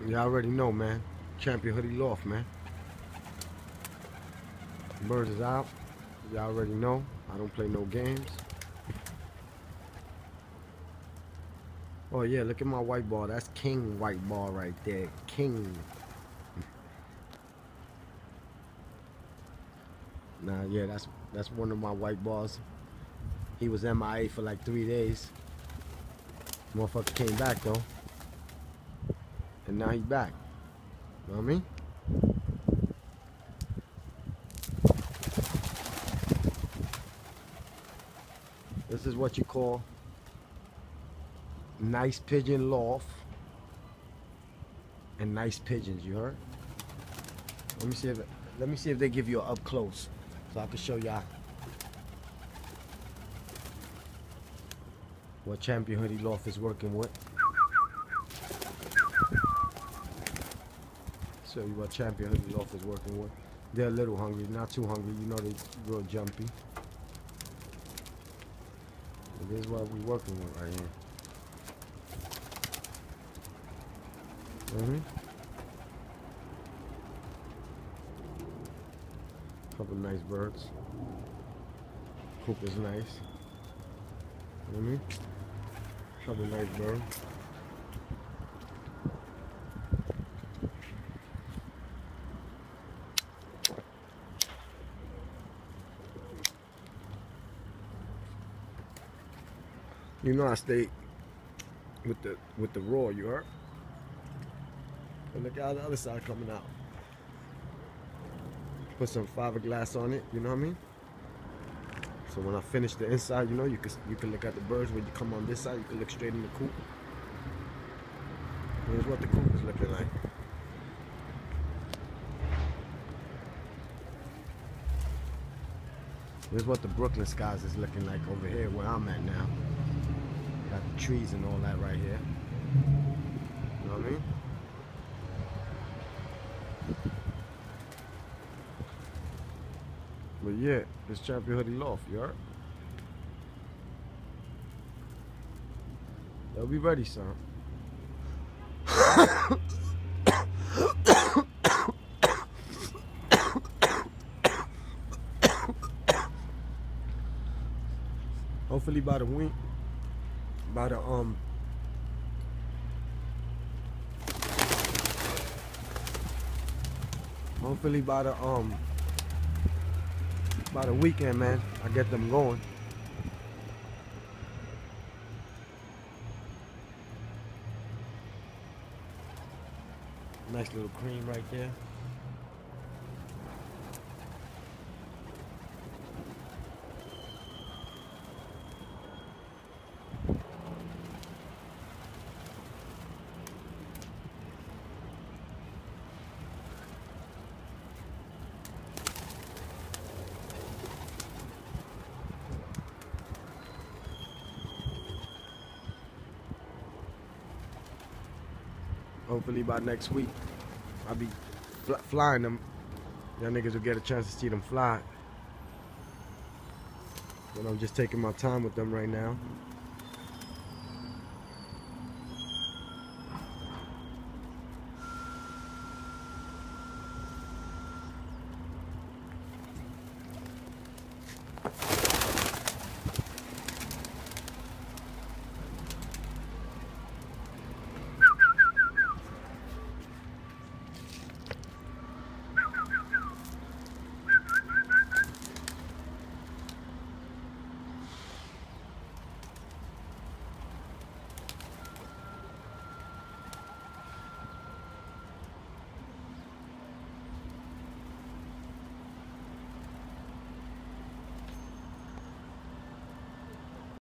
Y'all already know, man. Champion Hoodie Loft, man. Birds is out. Y'all already know. I don't play no games. Oh yeah, look at my white ball. That's king white ball right there. King. Nah, yeah, that's one of my white balls. He was MIA for like 3 days. Motherfucker came back though. And now he's back. You know what I mean? This is what you call nice pigeon loft and nice pigeons, you heard? Let me see if they give you an up close so I can show y'all what Champion Hoodie Loft is working with. Show you what Champion Hoodie Loft is working with. They're a little hungry, not too hungry. You know they're real jumpy. But this is what we're working with right here. Couple nice birds. Coop is nice. Couple nice birds. You know I stay with the raw, you heard? But look how the other side coming out. Put some fiberglass on it, you know what I mean? So when I finish the inside, you know, you can look at the birds. When you come on this side, you can look straight in the coop. Here's what the coop is looking like. Here's what the Brooklyn skies is looking like over here where I'm at now. Got the trees and all that right here. You know what I mean? But yeah, it's Champion Hoodie Loft, you heard? They'll be ready, son. Hopefully by the week, hopefully by the weekend, man, I get them going. Nice little cream right there. Hopefully by next week, I'll be flying them. Y'all niggas will get a chance to see them fly. But I'm just taking my time with them right now.